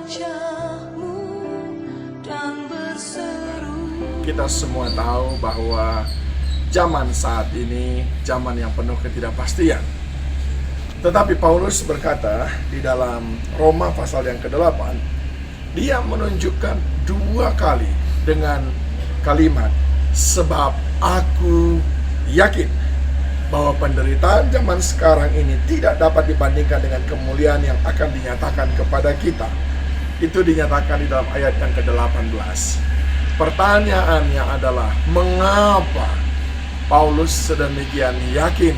wajahmu dan berseru. Kita semua tahu bahwa zaman saat ini zaman yang penuh ketidakpastian. Tetapi Paulus berkata di dalam Roma pasal yang ke-8, dia menunjukkan 2 kali dengan kalimat, sebab aku yakin bahwa penderitaan zaman sekarang ini tidak dapat dibandingkan dengan kemuliaan yang akan dinyatakan kepada kita. Itu dinyatakan di dalam ayat yang ke-18. Pertanyaannya adalah, mengapa Paulus sedemikian yakin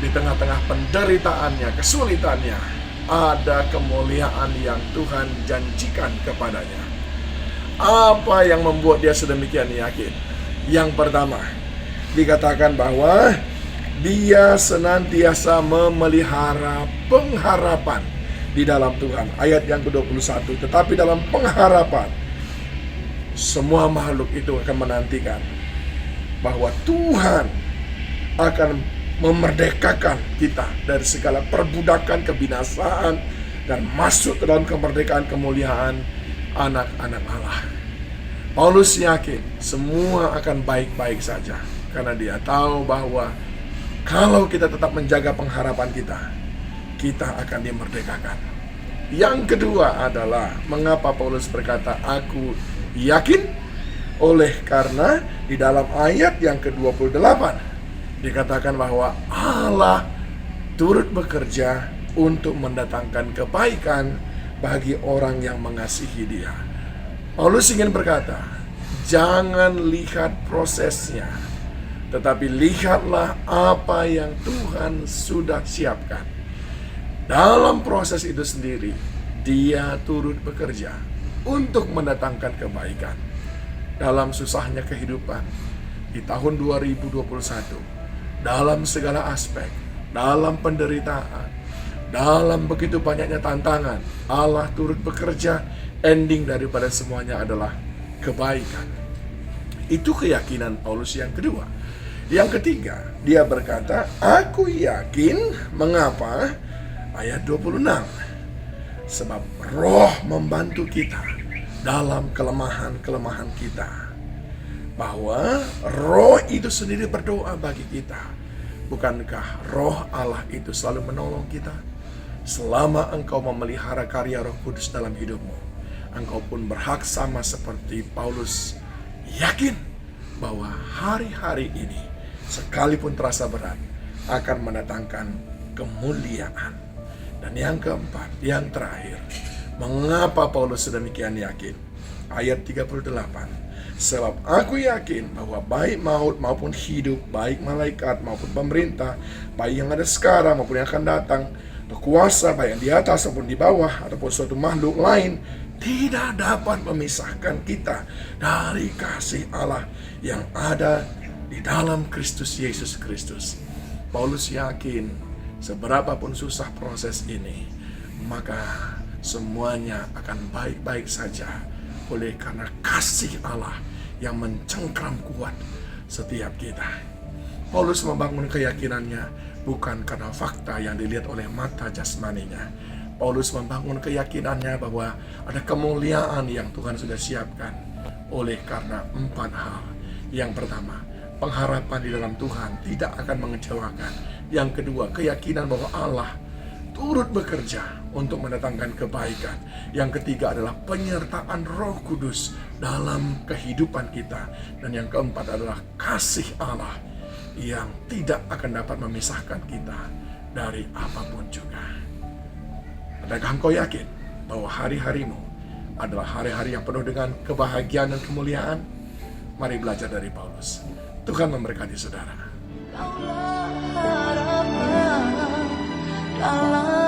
di tengah-tengah penderitaannya, kesulitannya, ada kemuliaan yang Tuhan janjikan kepadanya? Apa yang membuat dia sedemikian yakin? Yang pertama, dikatakan bahwa dia senantiasa memelihara pengharapan di dalam Tuhan. Ayat yang ke-21, tetapi dalam pengharapan, semua makhluk itu akan menantikan bahwa Tuhan akan memerdekakan kita dari segala perbudakan, kebinasaan, dan masuk ke dalam kemerdekaan kemuliaan anak-anak Allah. Paulus yakin semua akan baik-baik saja, karena dia tahu bahwa kalau kita tetap menjaga pengharapan kita akan dimerdekakan. Yang kedua adalah, mengapa Paulus berkata, aku yakin? Oleh karena di dalam ayat yang ke-28 dikatakan bahwa Allah turut bekerja untuk mendatangkan kebaikan bagi orang yang mengasihi Dia. Paulus ingin berkata, jangan lihat prosesnya, tetapi lihatlah apa yang Tuhan sudah siapkan. Dalam proses itu sendiri, Dia turut bekerja untuk mendatangkan kebaikan. Dalam susahnya kehidupan di tahun 2021, dalam segala aspek, dalam penderitaan, dalam begitu banyaknya tantangan, Allah turut bekerja. Ending daripada semuanya adalah kebaikan. Itu keyakinan Paulus yang kedua. Yang ketiga, dia berkata, aku yakin. Mengapa? Ayat 26. Sebab Roh membantu kita dalam kelemahan-kelemahan kita. Bahwa Roh itu sendiri berdoa bagi kita. Bukankah Roh Allah itu selalu menolong kita? Selama engkau memelihara karya Roh Kudus dalam hidupmu, engkau pun berhak sama seperti Paulus, yakin bahwa hari-hari ini, sekalipun terasa berat, akan mendatangkan kemuliaan. Dan yang keempat, yang terakhir, mengapa Paulus sedemikian yakin? Ayat 38, sebab aku yakin bahwa baik maut maupun hidup, baik malaikat maupun pemerintah, baik yang ada sekarang maupun yang akan datang, atau kuasa baik yang di atas maupun di bawah, ataupun suatu makhluk lain, tidak dapat memisahkan kita dari kasih Allah yang ada di dalam Kristus Yesus Kristus. Paulus yakin seberapapun susah proses ini, maka semuanya akan baik-baik saja oleh karena kasih Allah yang mencengkram kuat setiap kita. Paulus membangun keyakinannya bukan karena fakta yang dilihat oleh mata jasmaninya. Paulus membangun keyakinannya bahwa ada kemuliaan yang Tuhan sudah siapkan oleh karena 4 hal. Yang pertama, pengharapan di dalam Tuhan tidak akan mengecewakan. Yang kedua, keyakinan bahwa Allah turut bekerja untuk mendatangkan kebaikan. Yang ketiga adalah penyertaan Roh Kudus dalam kehidupan kita. Dan yang keempat adalah kasih Allah yang tidak akan dapat memisahkan kita dari apapun juga. Adakah engkau yakin bahwa hari-harimu adalah hari-hari yang penuh dengan kebahagiaan dan kemuliaan? Mari belajar dari Paulus. Tuhan memberkati saudara. Kaulah harapan dalam